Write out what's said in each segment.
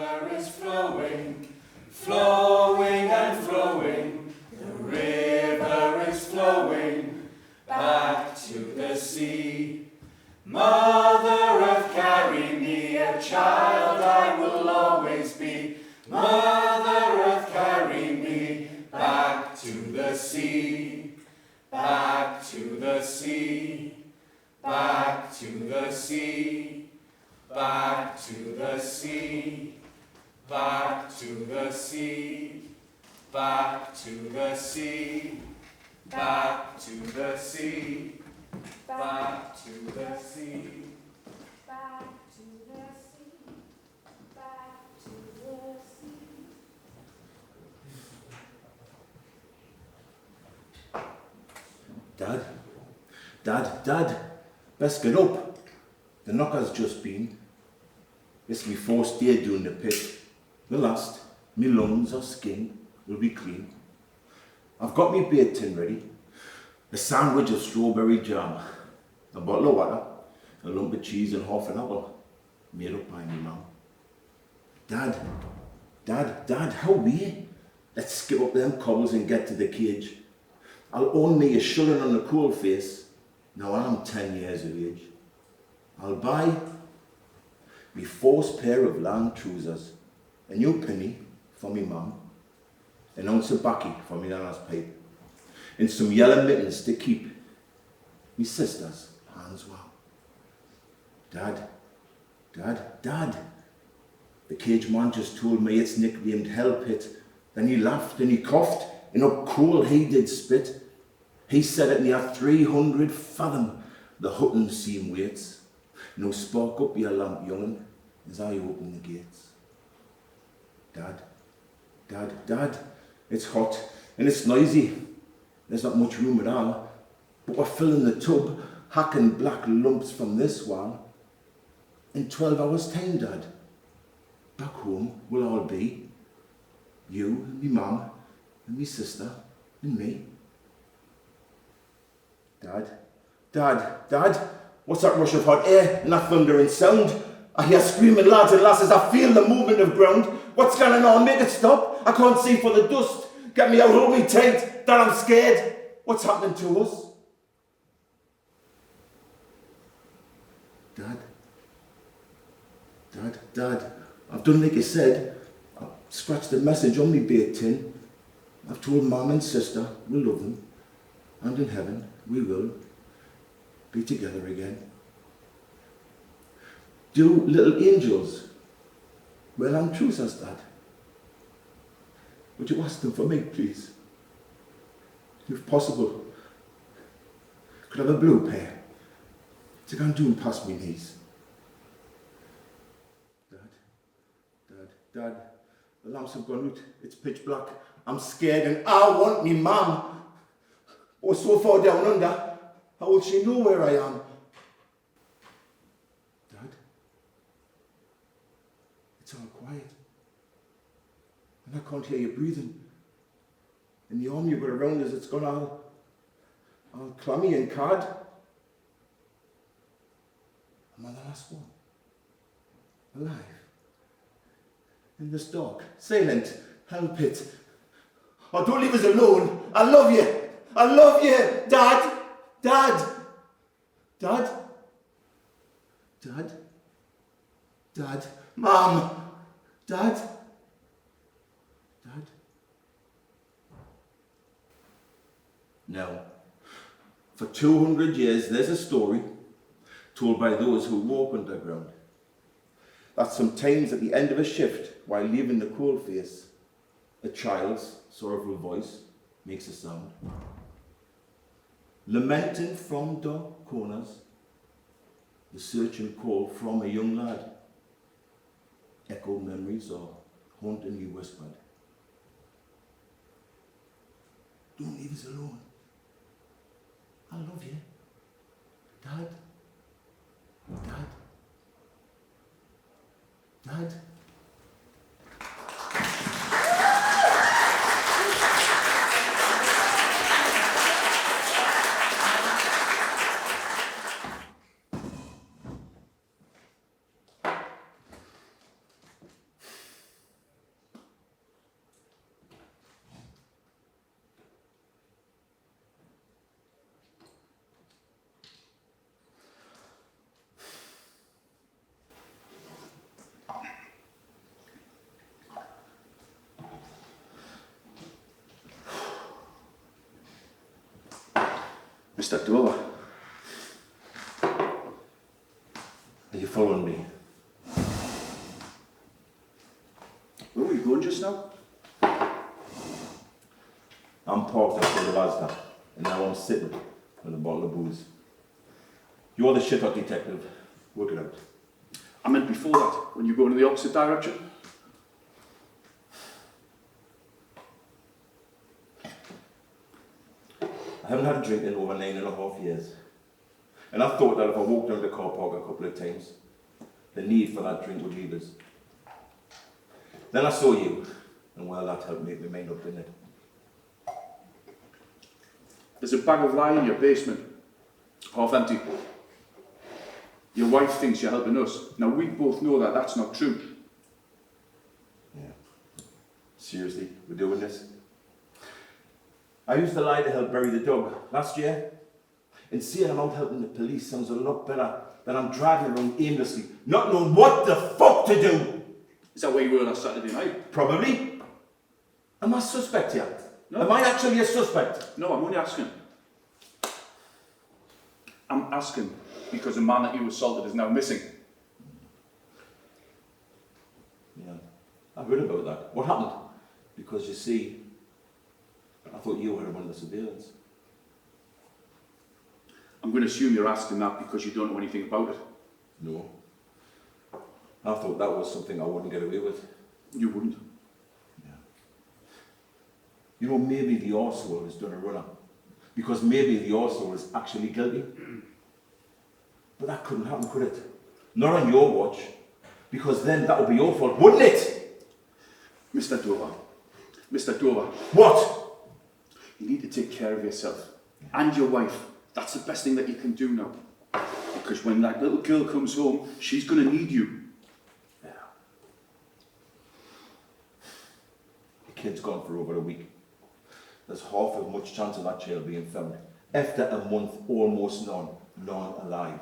river is flowing, flowing and flowing. The river is flowing back to the sea. Mother Earth, carry me, a child I will always be. Mother Earth, carry me back to the sea, back to the sea, back to the sea, back to the sea, back to the sea, back to the sea, back to the sea, back to the sea, back to the sea, back to the sea. Dad, best get up. The knocker's just been. It's me first day doing the pit. The last, me lungs or skin will be clean. I've got me beer tin ready. A sandwich of strawberry jam, a bottle of water, a lump of cheese and half an apple, made up by me mum. Dad, how are you? Let's skip up them cobbles and get to the cage. I'll own me a shilling on the coal face. Now I'm 10 years of age. I'll buy me first pair of long trousers, a new penny for me mum, an ounce of baccy for me nana's pipe, and some yellow mittens to keep me sister's hands warm. Dad, the cage man just told me it's nicknamed Hell Pit. Then he laughed and he coughed, and up coal he did spit. He said it near 300 fathom the hutton seam waits. No spark up your lamp, young'un, as I open the gates. Dad, it's hot and it's noisy. There's not much room at all, but we're filling the tub, hacking black lumps from this wall. In 12 hours' time, Dad, back home we'll all be. You and me mum and me sister and me. Dad, what's that rush of hot air and that thundering sound? I hear screaming lads and lasses, I feel the movement of ground. What's going on? Make it stop. I can't see for the dust. Get me out, hold me tight. Dad, I'm scared. What's happening to us? Dad, I've done like you said. I've scratched the message on me beer tin. I've told Mum and Sister we'll love them, and in heaven we will be together again. Do little angels wear long trousers, Dad? Would you ask them for me, please? If possible, could I have a blue pair to go and do past me knees? Dad, the lamps have gone out. It's pitch black. I'm scared and I want me mum. Oh, so far down under, how will she know where I am? Dad, it's all quiet. And I can't hear you breathing. And the arm you got around us, it's gone all clammy and card. Am I the last one? Alive? In this dark, silent hell pit. Oh, don't leave us alone. I love you. I love you, Dad. Mom. Dad. Now, for 200 years, there's a story told by those who walk underground. That sometimes at the end of a shift, while leaving the coal face, a child's sorrowful voice makes a sound. Lamenting from dark corners, the search and call from a young lad. Echoed memories or hauntingly whispered. Don't leave us alone. I love you. Dad. Mr. Doer. Are you following me? Where were you going just now? I'm parked outside the Mazda, and now I'm sitting with a bottle of booze. You're the shit-hot detective. Work it out. I meant before that, when you go in the opposite direction. I haven't had a drink in over 9.5 years. And I thought that if I walked around the car park a couple of times, the need for that drink would leave us. Then I saw you, and well, that helped make my mind up, didn't it? There's a bag of lye in your basement, half empty. Your wife thinks you're helping us. Now we both know that that's not true. Yeah. Seriously, we're doing this? I used to lie to help bury the dog last year. And seeing I'm out helping the police sounds a lot better than I'm driving around aimlessly, not knowing what the fuck to do. Is that where you were last Saturday night? Probably. Am I suspect here? No. Am I actually a suspect? No, I'm only asking. I'm asking because the man that you assaulted is now missing. Yeah, I heard about that. What happened? Because you see, I thought you had him under surveillance. I'm going to assume you're asking that because you don't know anything about it. No. I thought that was something I wouldn't get away with. You wouldn't. Yeah. You know, maybe the arsehole has done a runner. Because maybe the arsehole is actually guilty. But that couldn't happen, could it? Not on your watch. Because then that would be your fault, wouldn't it? Mr. Doer. Mr. Doer. What? You need to take care of yourself. And your wife. That's the best thing that you can do now. Because when that little girl comes home, she's going to need you. Yeah. The kid's gone for over a week. There's half as much chance of that child being found. After a month, almost none alive.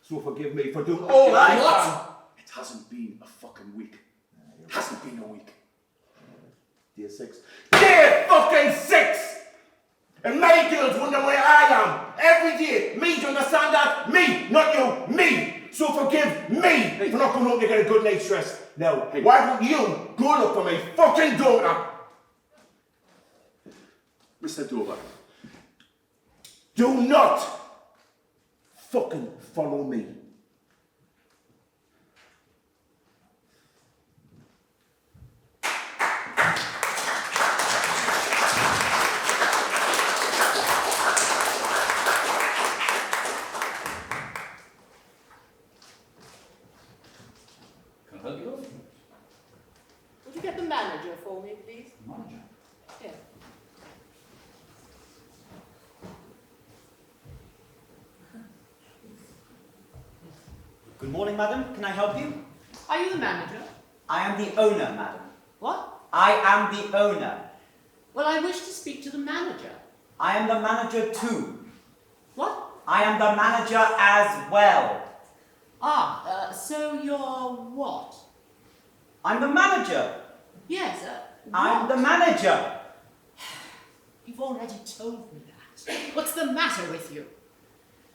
So forgive me for doing all I can. It hasn't been a fucking week. It hasn't been a week. Day 6. Day fucking 6! And my girls wonder where I am. Every day. Me, do you understand that? Me, not you. Me. So forgive me for not coming home to get a good night's rest. Now, why don't you go look for my fucking daughter? Mr. Doer. Do not fucking follow me. Can I help you? Would you get the manager for me, please? Manager. Here. Good morning, madam. Can I help you? Are you the manager? I am the owner, madam. What? I am the owner. Well, I wish to speak to the manager. I am the manager too. What? I am the manager as well. So you're what? I'm the manager. Yes, I'm what? the manager. You've already told me that. What's the matter with you?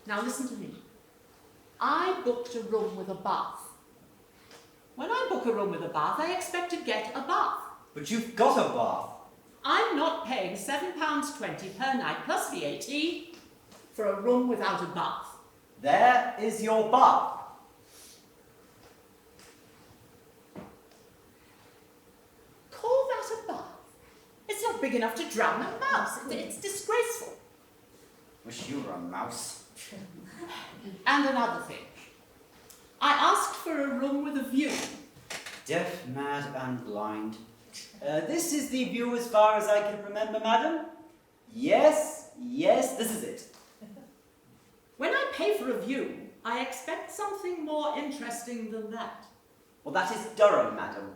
Now listen to me. I booked a room with a bath. When I book a room with a bath, I expect to get a bath. But you've got a bath. I'm not paying £7.20 per night plus VAT for a room without a bath. There is your bath. Call that a bath? It's not big enough to drown a mouse. It's disgraceful. Wish you were a mouse. And another thing. I asked for a room with a view. Deaf, mad, and blind. This is the view as far as I can remember, madam. Yes, this is it. When I pay for a view, I expect something more interesting than that. Well, that is Durham, madam.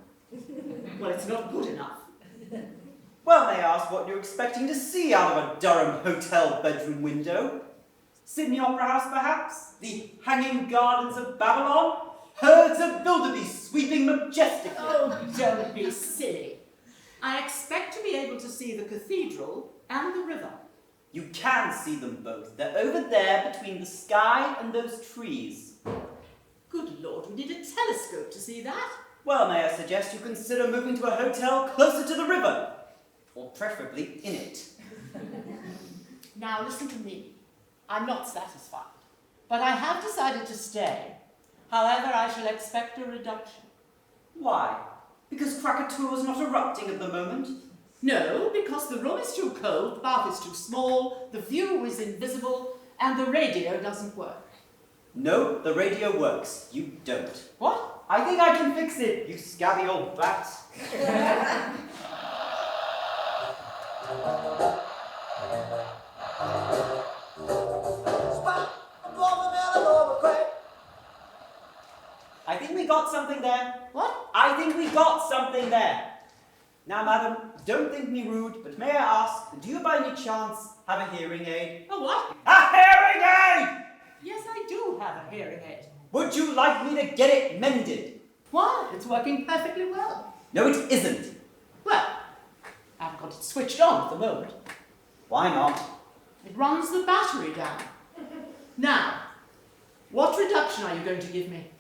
Well, it's not good enough. Well, may I ask what you're expecting to see out of a Durham hotel bedroom window? Sydney Opera House, perhaps? The Hanging Gardens of Babylon? Herds of wildebeest sweeping majestically? Oh, don't be silly. I expect to be able to see the cathedral and the river. You can see them both. They're over there between the sky and those trees. Good Lord, we need a telescope to see that. Well, may I suggest you consider moving to a hotel closer to the river, or preferably in it. Now listen to me. I'm not satisfied, but I have decided to stay. However, I shall expect a reduction. Why? Because Krakatoa's not erupting at the moment? No, because the room is too cold, the bath is too small, the view is invisible, and the radio doesn't work. No, the radio works. You don't. What? I think I can fix it, you scabby old bat. I think we got something there. What? I think we got something there. Now, madam, don't think me rude, but may I ask, do you by any chance have a hearing aid? A what? A hearing aid! Yes, I do have a hearing aid. Would you like me to get it mended? Why? It's working perfectly well. No, it isn't. Well, I haven't got it switched on at the moment. Why not? It runs the battery down. Now, what reduction are you going to give me?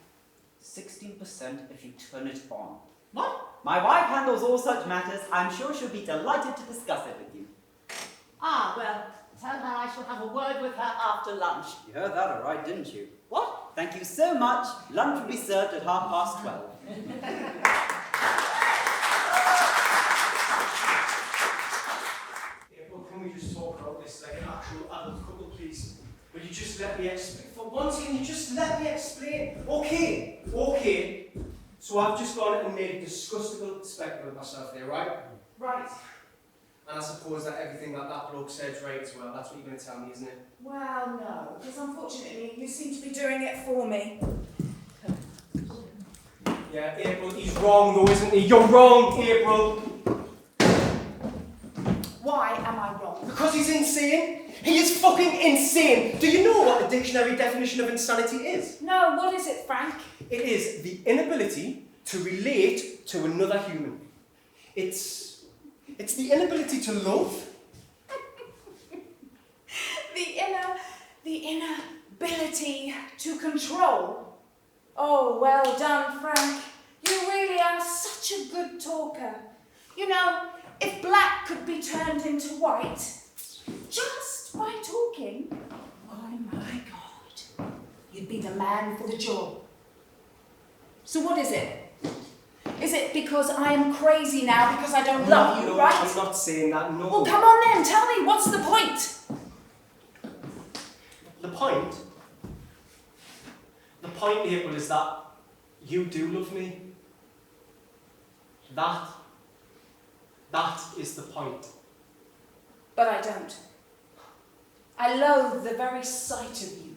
16% if you turn it on. What? My wife handles all such matters. I'm sure she'll be delighted to discuss it with you. Ah, well, tell her I shall have a word with her after lunch. You heard that all right, didn't you? What? Thank you so much. Lunch will be served at 12:30. Yeah, well, can we just talk about this like an actual adult couple, please? Will you just let me explain? For once, can you just let me explain? Okay. So I've just gone and made a disgustable spectacle of myself there, right? Right. And I suppose that everything that bloke said's right as well. That's what you're going to tell me, isn't it? Well, no, because unfortunately you seem to be doing it for me. Yeah, April, he's wrong though, isn't he? You're wrong, April. Why am I wrong? Because he's insane. He is fucking insane. Do you know what the dictionary definition of insanity is? No, what is it, Frank? It is the inability to relate to another human. It's the inability to love. The inability to control. Oh, well done, Frank. You really are such a good talker. You know, if black could be turned into white, just by talking, oh my God, you'd be the man for the job. So what is it? Is it because I am crazy now because I don't love you, No, right? I'm not saying that, no. Well, come on then, tell me, what's the point? The point, April, is that you do love me. That is the point. But I don't. I loathe the very sight of you.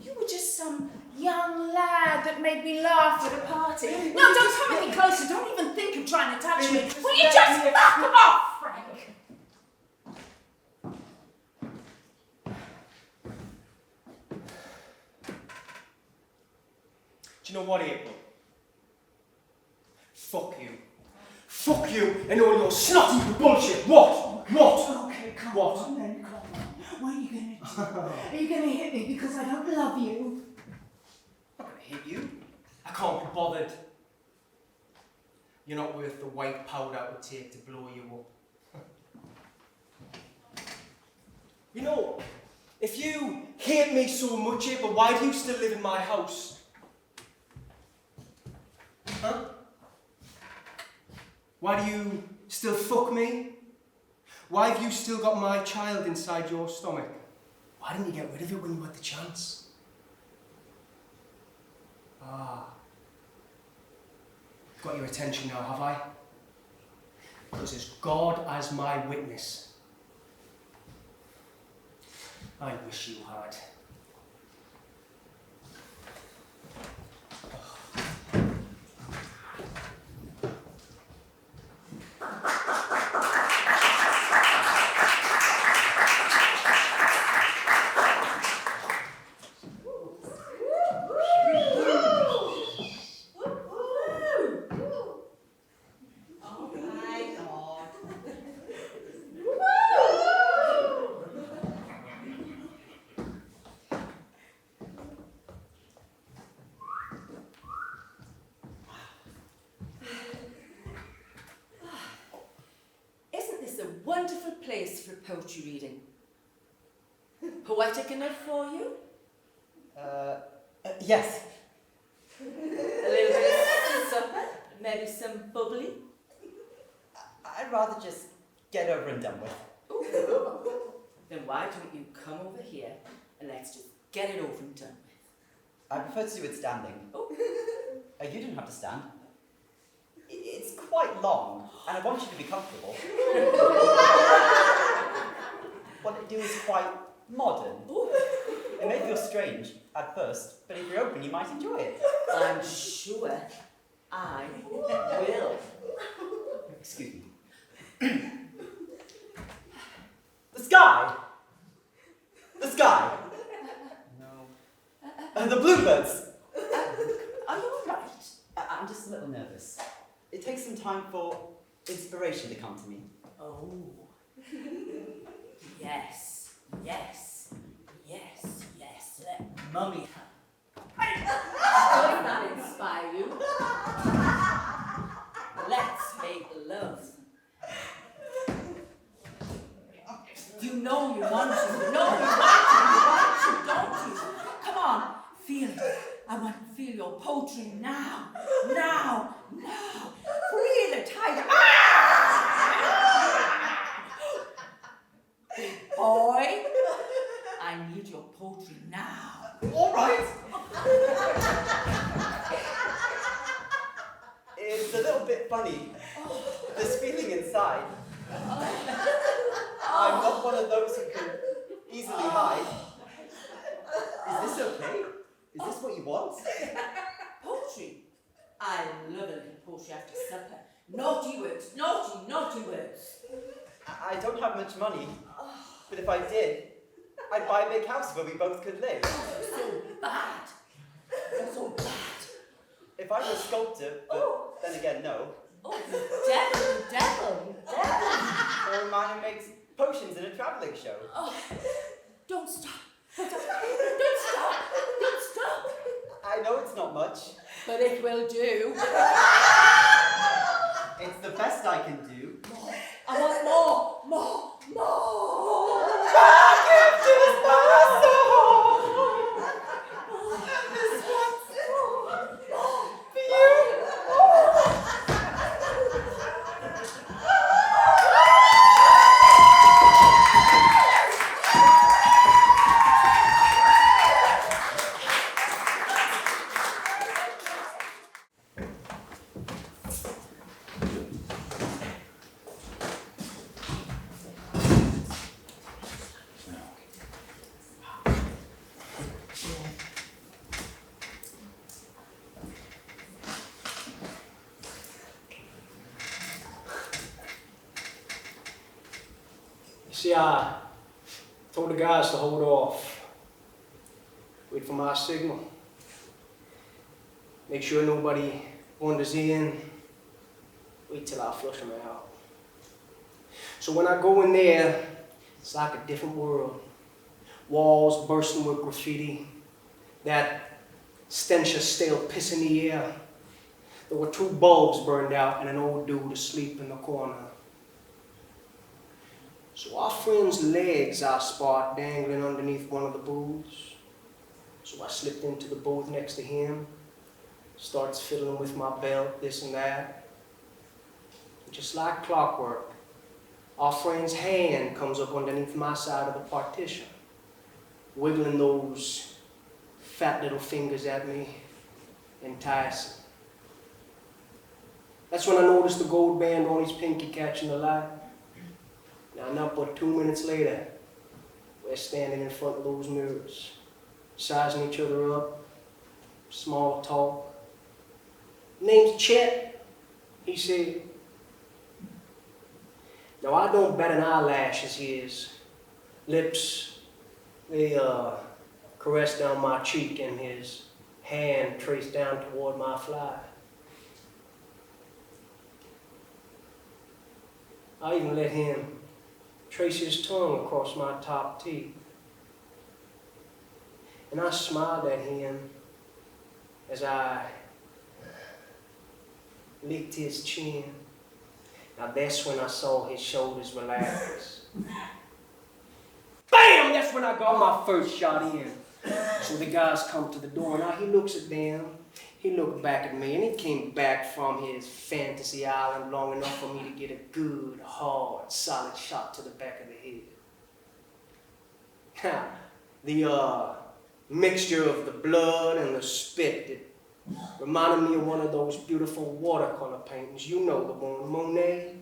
You were just some young lad that made me laugh at a party. No, don't come any closer. Don't even think of trying to touch me. Will you just fuck off, Frank? Do you know what, April? Fuck you. Fuck you and all your snotty bullshit. What? Okay, come What? on then, come on. What are you going to do? Are you going to hit me because I don't love you? I'm not going to hit you. I can't be bothered. You're not worth the white powder it would take to blow you up. You know, if you hate me so much, April, why do you still live in my house? Huh? Why do you still fuck me? Why have you still got my child inside your stomach? Why didn't you get rid of it when you had the chance? Got your attention now, have I? Because as God as my witness, I wish you had. place for poetry reading? Poetic enough for you? Yes. A little bit of supper? Maybe some bubbly? I'd rather just get over and done with. Then why don't you come over here and let's just get it over and done with? I prefer to do it standing. Oh. You don't have to stand. It's quite long, and I want you to be comfortable. What I do is quite modern. It may feel strange at first, but if you're open, you might enjoy it. I'm sure I will. Excuse me. The sky! The sky! No. The bluebirds! Are you all right? I'm just a little nervous. It takes some time for inspiration to come to me. Oh. Yes, yes, yes, yes. Let Mummy does that inspire you? Let's make love. You know you want to. You know you want to, don't you? Come on, feel it. I want to feel your poetry now. Now, now. Free the tiger. Big boy, I need your poetry now. All right. It's a little bit funny. This feeling inside. I'm not one of those who can easily hide. Is this okay? Is this what you want? Poetry. I love a little poetry after supper. Naughty words, naughty, naughty words. I don't have much money, but if I did, I'd buy a big house where we both could live. So bad. So bad. If I were a sculptor, but then again, no. Oh, you devil, you devil. Or a man who makes potions in a travelling show. Oh, don't stop. Don't stop. Don't stop. I know it's not much. But it will do. It's the best I can do. I want more. Back into my soul. This one's for you. See, I told the guys to hold off. Wait for my signal. Make sure nobody wanders in. Wait till I flush them out. So when I go in there, it's like a different world. Walls bursting with graffiti. That stench of stale piss in the air. There were 2 bulbs burned out and an old dude asleep in the corner. So our friend's legs I spot dangling underneath one of the booths. So I slipped into the booth next to him, starts fiddling with my belt, this and that. And just like clockwork, our friend's hand comes up underneath my side of the partition, wiggling those fat little fingers at me, enticing. That's when I noticed the gold band on his pinky catching the light. Now, not but 2 minutes later, we're standing in front of those mirrors, sizing each other up, small talk. Name's Chet, he said. Now, I don't bat an eyelash as his lips, they caress down my cheek and his hand traced down toward my fly. I even let him trace his tongue across my top teeth. And I smiled at him as I licked his chin, Now that's when I saw his shoulders relax. Bam! That's when I got my first shot in. So the guys come to the door. Now he looks at them. He looked back at me, and he came back from his fantasy island long enough for me to get a good, hard, solid shot to the back of the head. Now, the mixture of the blood and the spit, it reminded me of one of those beautiful watercolor paintings. You know the one, Monet.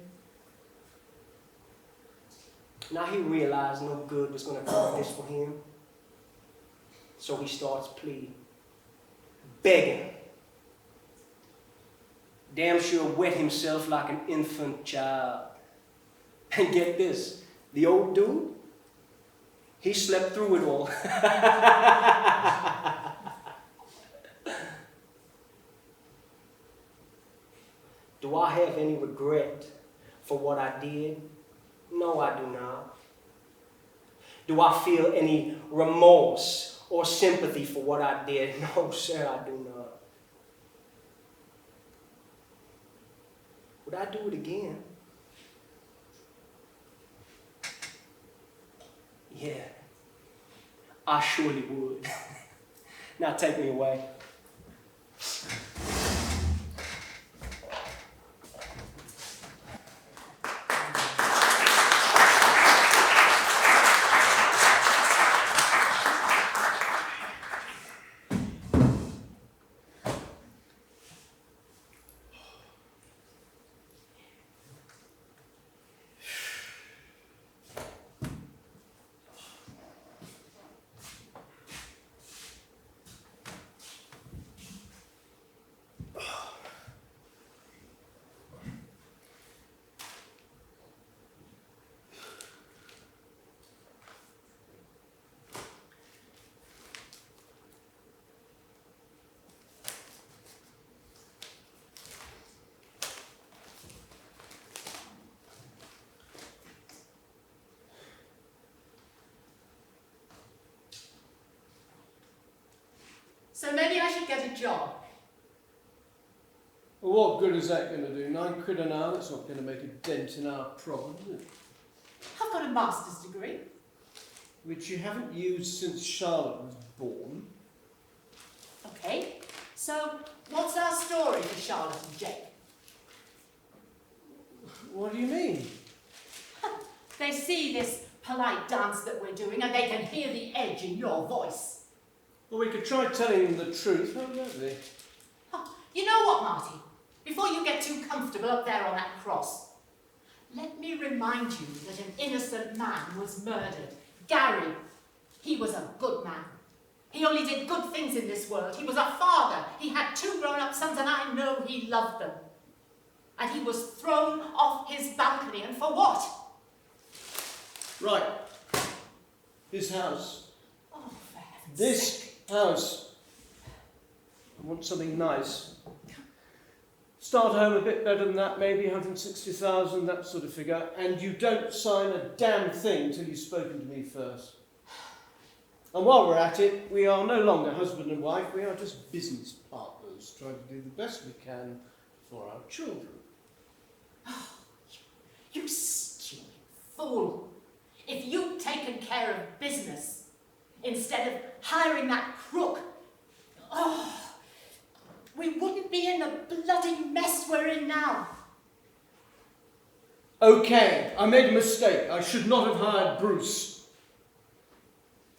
Now he realized no good was going to come of this for him. So he starts pleading, begging. Damn sure wet himself like an infant child. And get this, the old dude, he slept through it all. Do I have any regret for what I did? No, I do not. Do I feel any remorse or sympathy for what I did? No, sir, I do not. Would I do it again? Yeah, I surely would. Now take me away. So maybe I should get a job. Well, what good is that going to do? £9 an hour, that's not going to make a dent in our problem, is it? I've got a master's degree. Which you haven't used since Charlotte was born. Okay, so what's our story for Charlotte and Jake? What do you mean? They see this polite dance that we're doing and they can hear the edge in your voice. Well, we could try telling them the truth, how about they? You know what, Marty? Before you get too comfortable up there on that cross, let me remind you that an innocent man was murdered. Gary, he was a good man. He only did good things in this world. He was a father. He had 2 grown-up sons and I know he loved them. And he was thrown off his balcony, and for what? Right. This house. Oh, for heaven's This sake. house. I want something nice. Start home a bit better than that, maybe 160,000, that sort of figure, and you don't sign a damn thing till you've spoken to me first. And while we're at it, we are no longer husband and wife, we are just business partners, trying to do the best we can for our children. You stupid fool. If you'd taken care of business instead of hiring that crook, we wouldn't be in the bloody mess we're in now. Okay, I made a mistake. I should not have hired Bruce.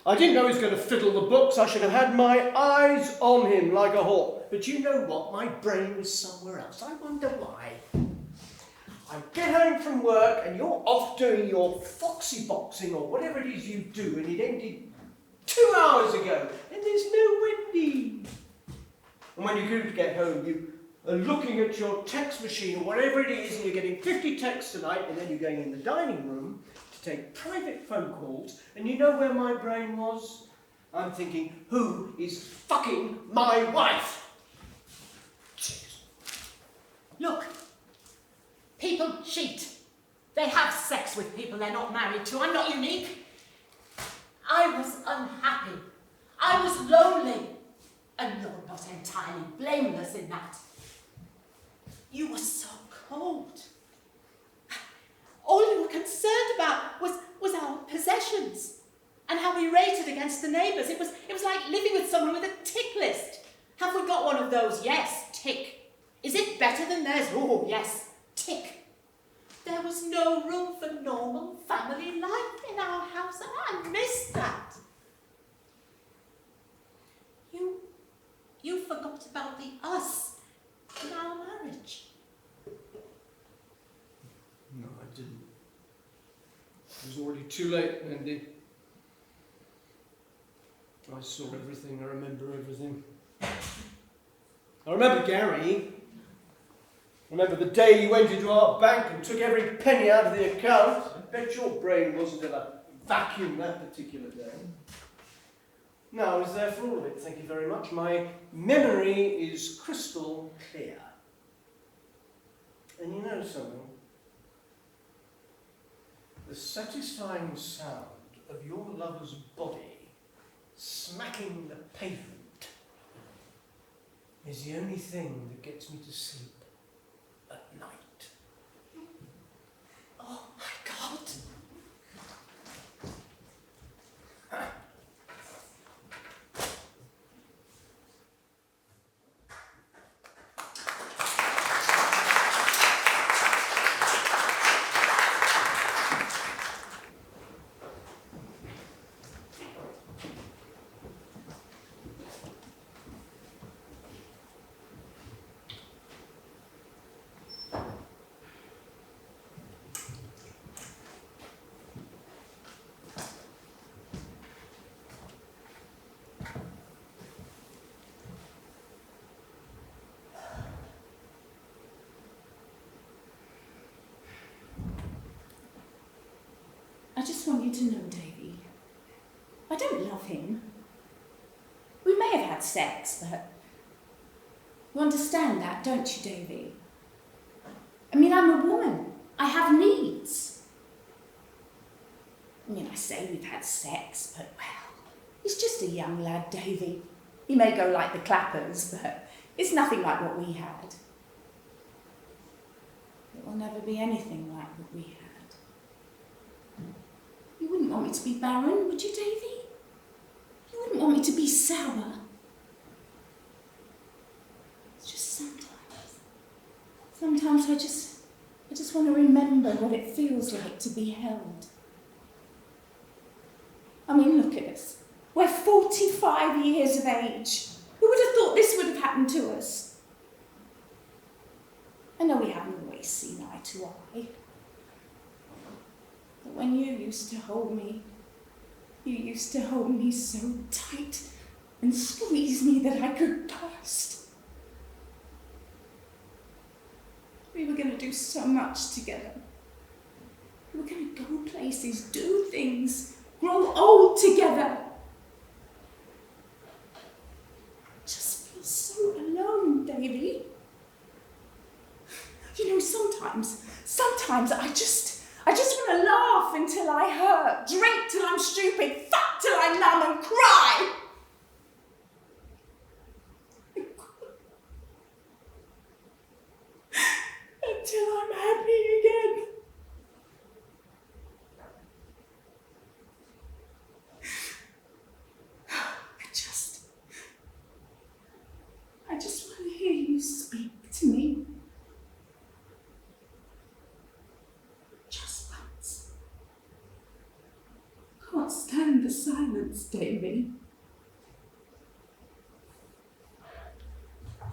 I didn't know he was going to fiddle the books. I should have had my eyes on him like a hawk. But you know what? My brain was somewhere else. I wonder why. I get home from work and you're off doing your foxy boxing or whatever it is you do, and it ended 2 hours ago, and there's no Wendy. And when you do get home, you are looking at your text machine or whatever it is, and you're getting 50 texts tonight, and then you're going in the dining room to take private phone calls, and you know where my brain was? I'm thinking, who is fucking my wife? Look, people cheat. They have sex with people they're not married to. I'm not unique. I was unhappy. I was lonely. And you're not entirely blameless in that. You were so cold. Oh, yes, tick. There was no room for normal family life in our house, and I missed that. You forgot about the us in our marriage. No, I didn't. It was already too late, Andy. I saw everything, I remember everything. I remember Gary. I remember the day you went into our bank and took every penny out of the account. I bet your brain wasn't in a vacuum that particular day. No, I was there for all of it, thank you very much. My memory is crystal clear. And you know something? The satisfying sound of your lover's body smacking the pavement is the only thing that gets me to sleep at night. Oh my God. I just want you to know, Davey, I don't love him. We may have had sex, but you understand that, don't you, Davey? I mean, I'm a woman. I have needs. I mean, I say we've had sex, but, well, he's just a young lad, Davey. He may go like the Clappers, but it's nothing like what we had. It will never be anything like what we had. You wouldn't want me to be barren, would you, Davey? You wouldn't want me to be sour. It's just sometimes I just want to remember what it feels like to be held. I mean, look at us. We're 45 years of age. Who would have thought this would have happened to us? I know we haven't always seen eye to eye. But when you used to hold me, you used to hold me so tight and squeeze me that I could burst. We were going to do so much together. We were going to go places, do things, grow old together. Just feel so alone, Davey. You know, sometimes I just want to laugh until I hurt, drink till I'm stupid, fuck till I'm numb and cry. Until I'm happy again. I just want to hear you speak to me. Just once. I can't stand the silence, Davey. I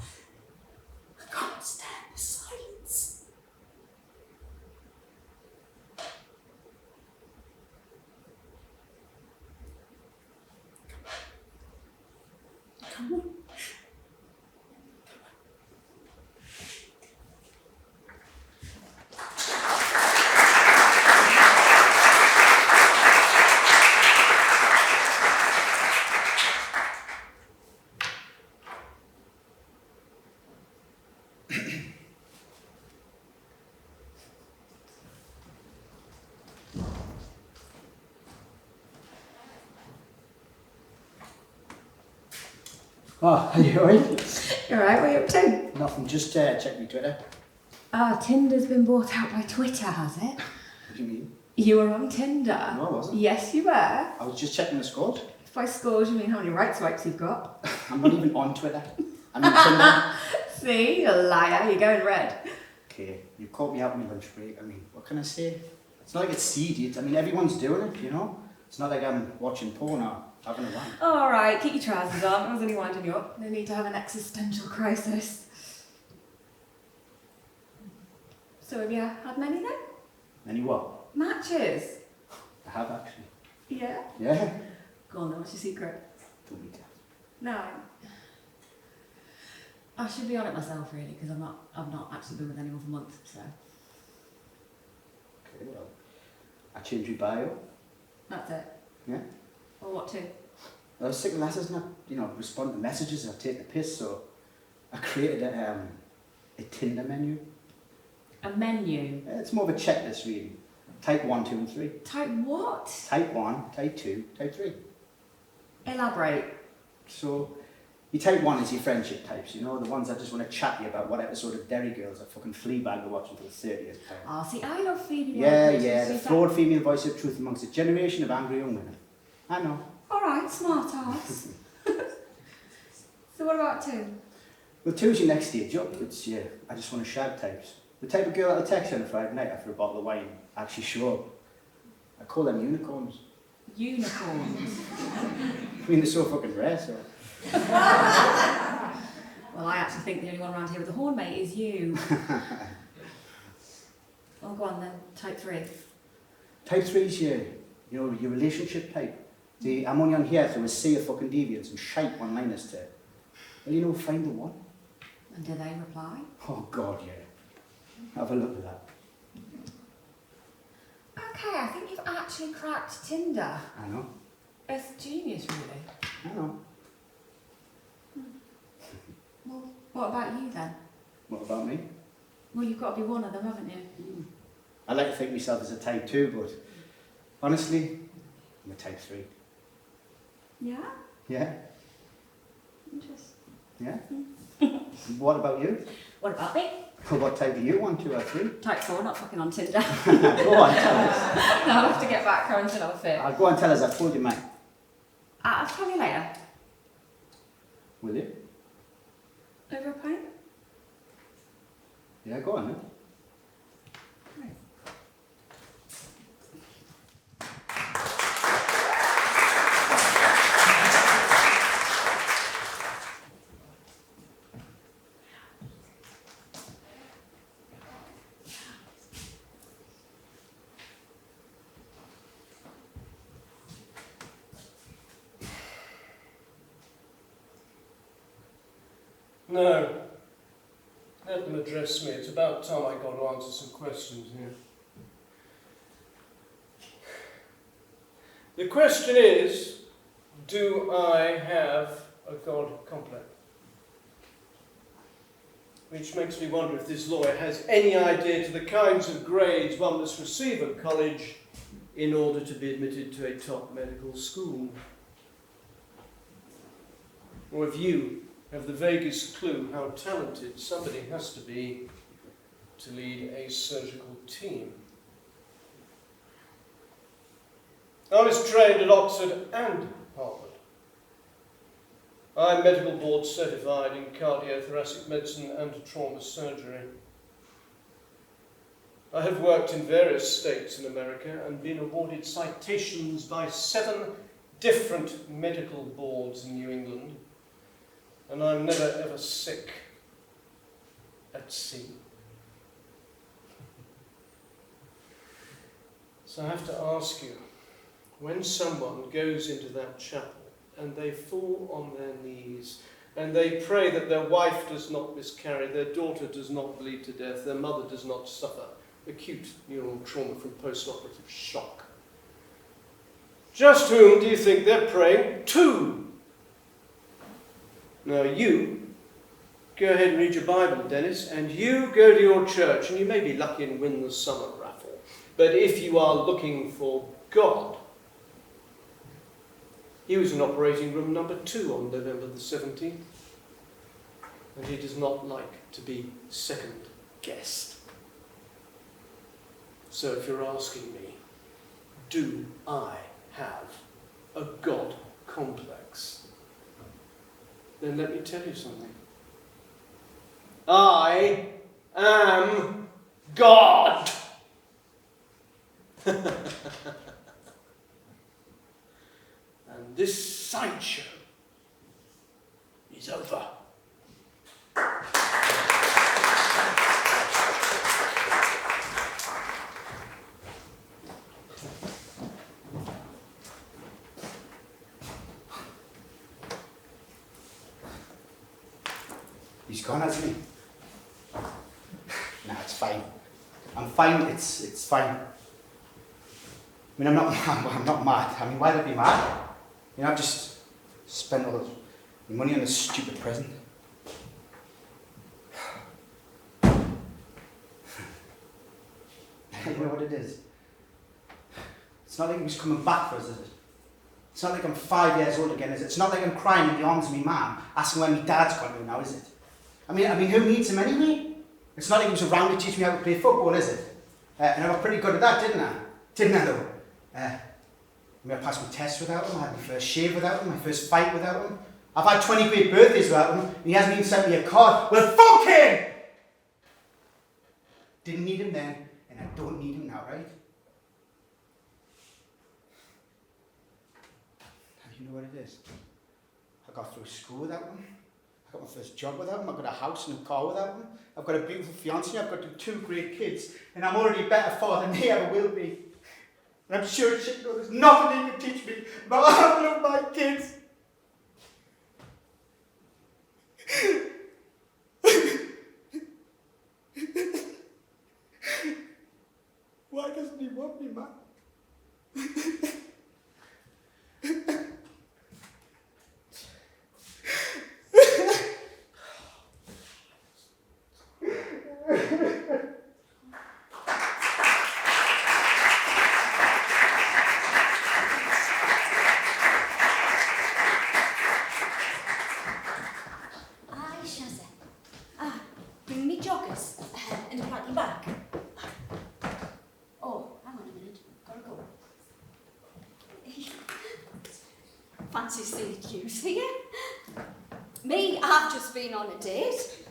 can't stand the silence. Come on. Oh, are you alright? You alright, what are you up to? Nothing, just check my Twitter. Ah, Tinder's been bought out by Twitter, has it? What do you mean? You were on Tinder? No, I wasn't. Yes, you were. I was just checking the scores. If by scores you mean how many right swipes you've got. I'm not even on Twitter. I'm on Tinder. See, you liar, you're going red. Okay, you caught me out on my lunch break. I mean, what can I say? It's not like it's seedy. I mean, everyone's doing it, you know? It's not like I'm watching porn or having a wank. All right, keep your trousers on. I was only winding you up. No need to have an existential crisis. So have you had many then? Many what? Matches? I have actually. Yeah? Yeah? Go on then, what's your secret? Don't be daft. No. I should be on it myself really, because I've not actually been with anyone for months, so. Okay, well, I changed your bio. That's it. Yeah? Or what to? I was sick of lasses not, respond to messages or take the piss, so I created a Tinder menu. A menu? It's more of a checklist really. Type 1, 2 and 3. Type what? Type 1, type 2, type 3. Elaborate. So, your type 1 is your friendship types, the ones that just want to chat to you about what episode of Derry Girls or fucking Fleabag are watching for the 30th time. Oh, see, I love female Yeah, the flawed female voice of truth amongst a generation of angry young women. I know. Alright, smart ass. So what about 2? Well, 2 is your next stage up. It's I just want to shag types. The type of girl that'll text you on a Friday night after a bottle of wine, actually show up. I call them unicorns. Unicorns? I mean, they're so fucking rare, so. Well, I actually think the only one around here with a horn mate is you. Well, go on then, type 3. Type 3 is your relationship type. I'm only on here through a sea of fucking deviants and shite one-liners to, find the one. And do they reply? Oh, God, yeah. Have a look at that. Okay, I think you've actually cracked Tinder. I know. It's genius, really. I know. Well, what about you then? What about me? Well, you've got to be one of them, haven't you? I like to think myself as a type 2, but honestly, I'm a type 3. Yeah? Yeah? Interesting. Yeah? What about you? What about me? Well, what type are you, 1, 2 or 3? Type 4, not fucking on Tinder. Go on, tell us. No, I'll have to get back home until I'm fit. Go on, tell us, I've told you mine. I'll tell you later. Will you? Over a pint? Yeah, go on then. No. Let them address me. It's about time I got to answer some questions here. The question is, do I have a God complex? Which makes me wonder if this lawyer has any idea to the kinds of grades one must receive at college in order to be admitted to a top medical school. Or if you have the vaguest clue how talented somebody has to be to lead a surgical team. I was trained at Oxford and Harvard. I'm medical board certified in cardiothoracic medicine and trauma surgery. I have worked in various states in America and been awarded citations by 7 different medical boards in New England. And I'm never ever sick at sea. So I have to ask you, when someone goes into that chapel and they fall on their knees and they pray that their wife does not miscarry, their daughter does not bleed to death, their mother does not suffer acute neural trauma from post-operative shock, just whom do you think they're praying to? Now you, go ahead and read your Bible, Dennis, and you go to your church, and you may be lucky and win the summer raffle. But if you are looking for God, he was in operating room number 2 on November the 17th, and he does not like to be second guessed. So if you're asking me, do I have a God complex? Then let me tell you something. I am And this sideshow is over. He's gone, hasn't he? Nah, it's fine. I'm fine, it's fine. I mean, I'm not mad. I mean, why'd I be mad? You know, I've just spent all the money on this stupid present. You know what it is? It's not like he was coming back for us, is it? It's not like I'm 5 years old again, is it? It's not like I'm crying in the arms of me mum, asking where my dad's gone to now, is it? I mean, who needs him anyway? It's not like he was around to teach me how to play football, is it? And I got pretty good at that, didn't I? Didn't I, though? I passed my test without him, I had my first shave without him, my first fight without him. I've had 20 great birthdays without him, and he hasn't even sent me a card. Well, fuck him! Didn't need him then, and I don't need him now, right? You know what it is? I got through school without him. I got my first job without him. I've got a house and a car without him. I've got a beautiful fiancée. I've got 2 great kids. And I'm already a better father than he ever will be. And I'm sure as shit, there's nothing he can teach me about how to love my kids. Why doesn't he want me, man? Bring me joggers and a party bag. Oh, hang on a minute. Gotta go. Fancy seeing you here. Me, I've just been on a date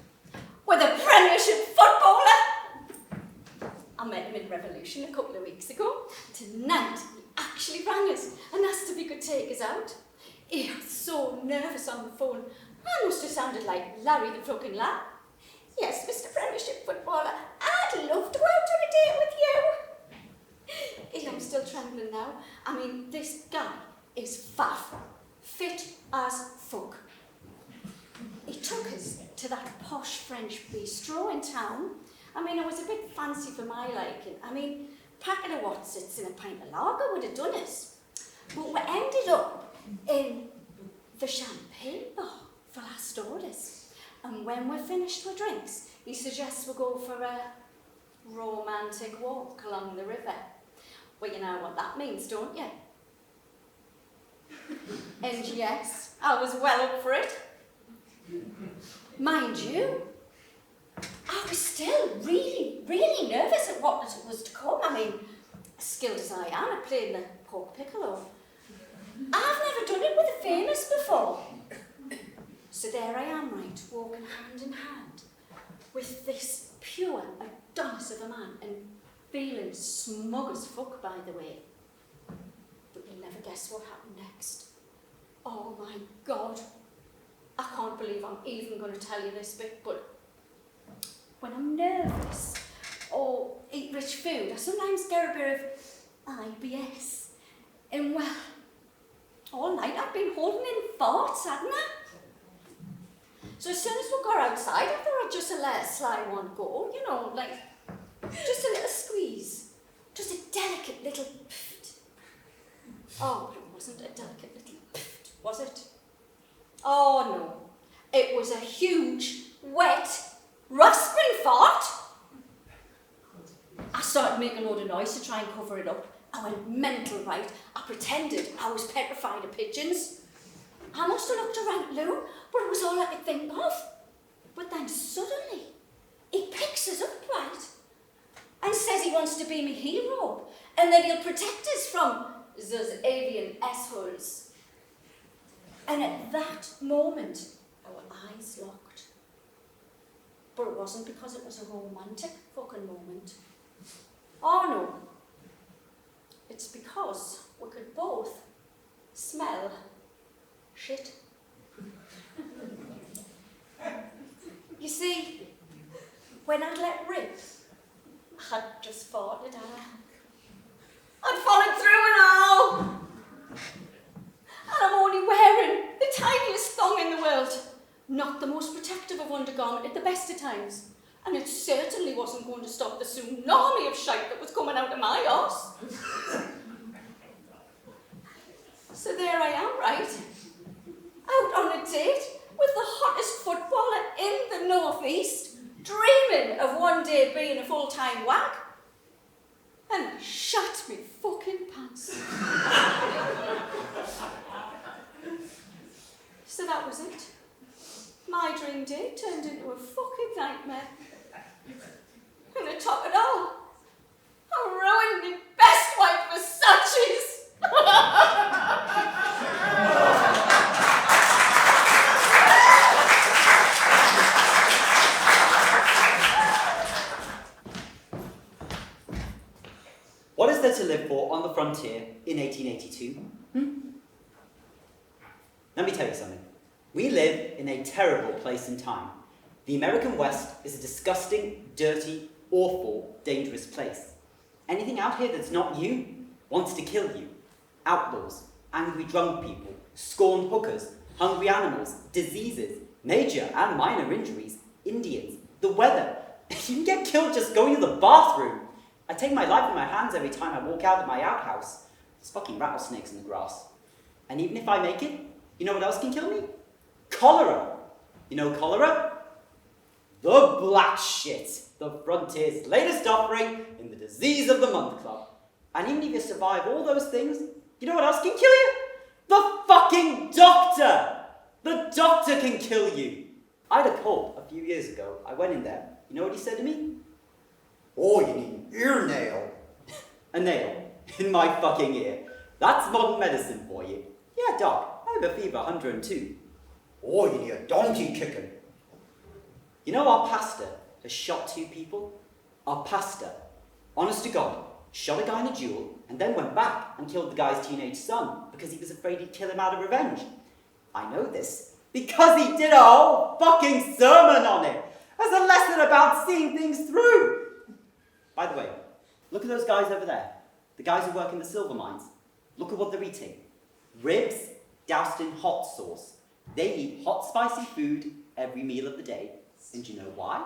with a Premiership Footballer. I met him in Revolution a couple of weeks ago. Tonight, he actually rang us and asked if he could take us out. He was so nervous on the phone. I must have sounded like Larry the fucking lad. Yes, Mr. Premiership Footballer, I'd love to go out on a date with you. I'm still trembling now. I mean, this guy is faff. Fit as fuck. He took us to that posh French bistro in town. I mean, it was a bit fancy for my liking. I mean, a packet of Watsits and a pint of lager would have done us. But we ended up in the champagne bar for last orders. And when we're finished with drinks, he suggests we go for a romantic walk along the river. Well, you know what that means, don't you? And yes, I was well up for it. Mind you, I was still really, really nervous at what was to come. I mean, as skilled as I am at playing the pork piccolo, I've never done it with the famous before. So there I am, right, walking hand in hand with this pure Adonis of a man and feeling smug as fuck, by the way. But you'll never guess what happened next. Oh my God. I can't believe I'm even going to tell you this bit, but when I'm nervous or eat rich food, I sometimes get a bit of IBS. And well, all night I've been holding in farts, hadn't I? So as soon as we got outside, I thought I'd just let a sly one go, you know, like just a little squeeze, just a delicate little pft. Oh, but it wasn't a delicate little pft, was it? Oh no, it was a huge, wet, rasping fart. I started making a load of noise to try and cover it up. I went mental, right? I pretended I was petrified of pigeons. I must have looked around Lou, but it was all I could think of. But then suddenly, he picks us up, right? And says he wants to be my hero, and that he'll protect us from those avian assholes. And at that moment, our eyes locked. But it wasn't because it was a romantic fucking moment. Oh no. when I'd let rip. I'd just farted out. I'd followed through and all. And I'm only wearing the tiniest thong in the world. Not the most protective of undergarment at the best of times. And it certainly wasn't going to stop the tsunami of shite that was coming out of my arse. So there I am, right? Out on a date with the hottest footballer in the northeast, dreaming of one day being a full-time wag. And I shat me fucking pants. So that was it. My dream date turned into a fucking nightmare. And to top it all, I ruined my best white Versace's. What is there to live for on the frontier in 1882? Let me tell you something. We live in a terrible place and time. The American West is a disgusting, dirty, awful, dangerous place. Anything out here that's not you wants to kill you. Outlaws, angry drunk people, scorned hookers, hungry animals, diseases, major and minor injuries, Indians, the weather. You can get killed just going to the bathroom. I take my life in my hands every time I walk out of my outhouse. There's fucking rattlesnakes in the grass. And even if I make it, you know what else can kill me? Cholera. You know cholera? The black shit. The frontier's latest offering in the Disease of the Month Club. And even if you survive all those things, you know what else can kill you? The fucking doctor! The doctor can kill you. I had a cold a few years ago. I went in there. You know what he said to me? Oh, you need an ear nail. A nail in my fucking ear. That's modern medicine for you. Yeah, doc, I have a fever 102. Oh, you need a donkey kicking. You know our pastor has shot 2 people? Our pastor, honest to God, shot a guy in a duel and then went back and killed the guy's teenage son because he was afraid he'd kill him out of revenge. I know this because he did a whole fucking sermon on it as a lesson about seeing things through. By the way, look at those guys over there. The guys who work in the silver mines. Look at what they're eating. Ribs doused in hot sauce. They eat hot, spicy food every meal of the day. And do you know why?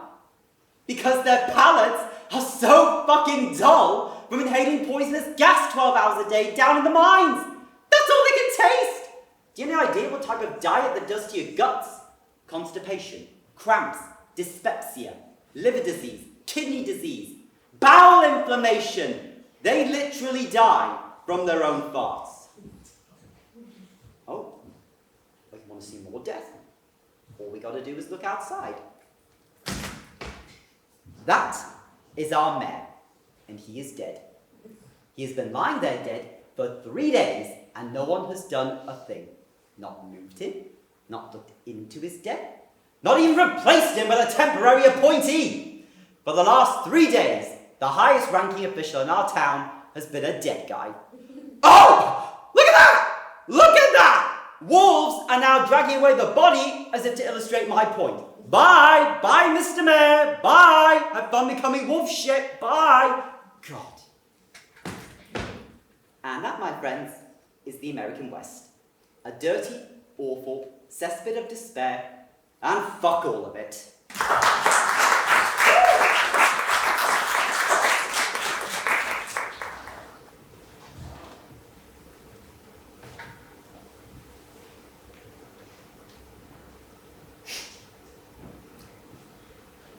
Because their palates are so fucking dull from inhaling poisonous gas 12 hours a day down in the mines. That's all they can taste. Do you have any idea what type of diet that does to your guts? Constipation, cramps, dyspepsia, liver disease, kidney disease, bowel inflammation. They literally die from their own farts. Oh, well, you want to see more death? All we got to do is look outside. That is our mayor, and he is dead. He has been lying there dead for 3 days, and no one has done a thing. Not moved him, not looked into his death, not even replaced him with a temporary appointee. For the last 3 days, the highest ranking official in our town has been a dead guy. Oh! Look at that! Look at that! Wolves are now dragging away the body as if to illustrate my point. Bye! Bye, Mr. Mayor! Bye! Have fun becoming wolf shit! Bye! God. And that, my friends, is the American West. A dirty, awful cesspit of despair, and fuck all of it.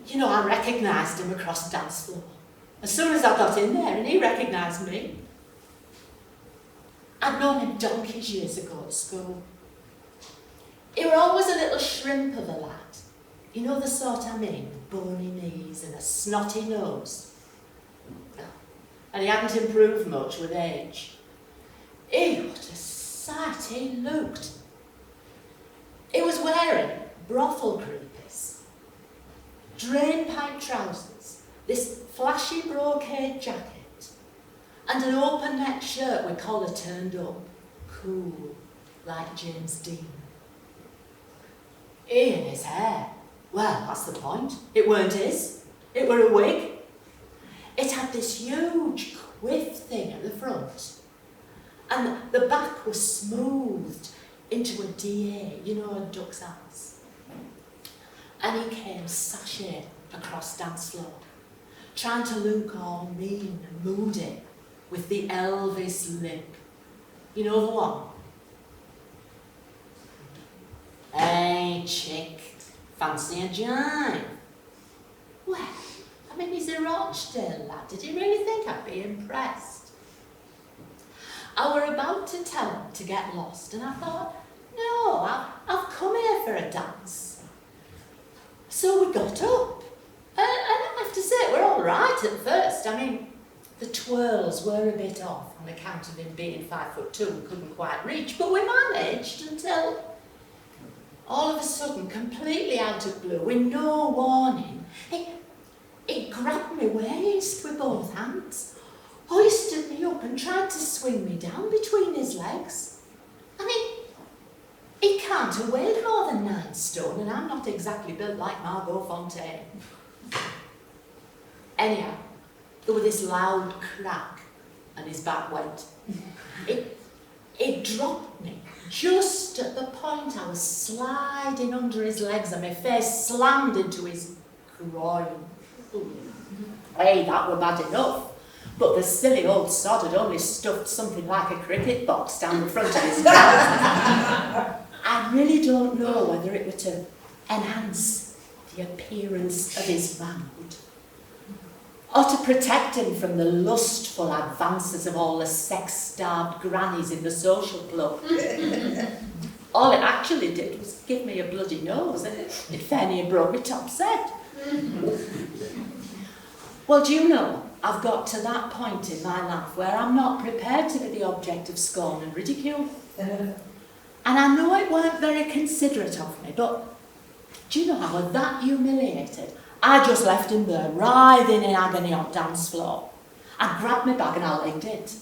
You know, I recognised him across the dance floor. As soon as I got in there, and he recognised me. I'd known him donkeys years ago at school. He were always a little shrimp of a lad. You know the sort I mean, bony knees and a snotty nose. And he hadn't improved much with age. What a sight he looked. He was wearing brothel creepers, drain pipe trousers, this flashy brocade jacket, and an open-neck shirt with collar turned up, cool, like James Dean. And his hair, well, that's the point. It weren't his. It were a wig. It had this huge quiff thing at the front, and the back was smoothed into a DA, you know, a duck's ass. And he came sashaying across dance floor, trying to look all mean and moody with the Elvis lip. You know the one? Hey, chick, fancy a jive? Well, I mean, he's a Rochdale lad. Did he really think I'd be impressed? I were about to tell him to get lost, and I thought, no, I've come here for a dance. So we got up. And I have to say, we're all right at first. I mean, the twirls were a bit off on account of him being 5'2" and couldn't quite reach, but we managed until all of a sudden, completely out of blue, with no warning, he grabbed my waist with both hands, hoisted me up and tried to swing me down between his legs. I mean, he can't have weighed more than 9 stone, and I'm not exactly built like Margot Fontaine. Anyhow, there was this loud crack, and his back went. It dropped me just at the point I was sliding under his legs, and my face slammed into his groin. Hey, that were bad enough, but the silly old sod had only stuffed something like a cricket box down the front of his trousers. I really don't know whether it were to enhance the appearance of his manhood, or to protect him from the lustful advances of all the sex-starved grannies in the social club. All it actually did was give me a bloody nose, and it fair near broke my top set. Well, do you know, I've got to that point in my life where I'm not prepared to be the object of scorn and ridicule. And I know it weren't very considerate of me, but do you know I was that humiliated? I just left him there, writhing in agony on dance floor. I grabbed my bag and I legged it.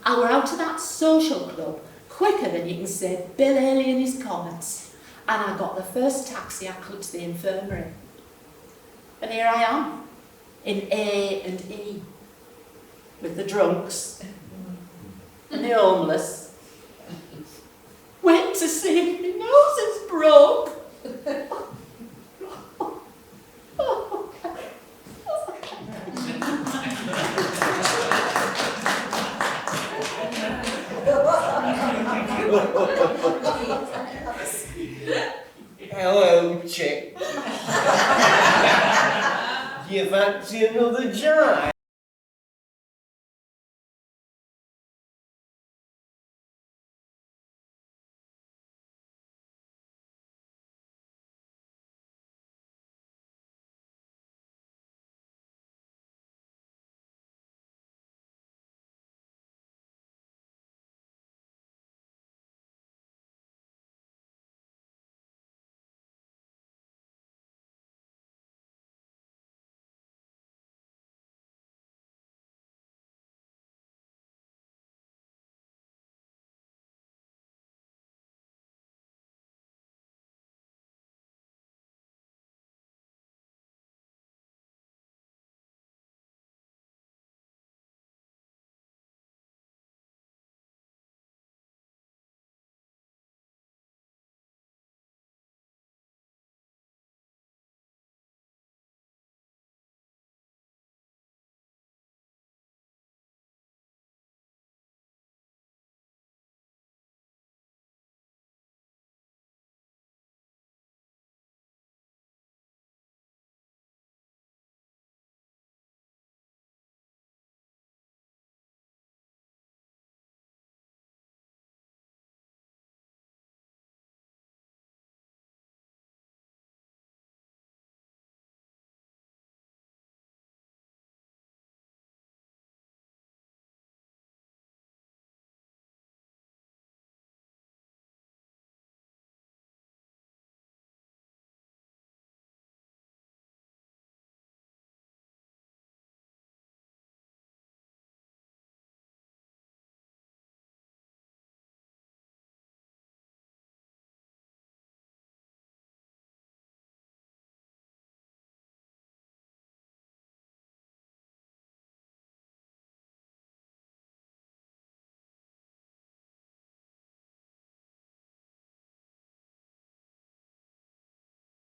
I were out of that social club quicker than you can say Bill Haley in his comets, and I got the first taxi I could to the infirmary. And here I am, in A and E, with the drunks and the homeless. Went to see if my nose is broke. Hello, chick. Do you fancy another jive?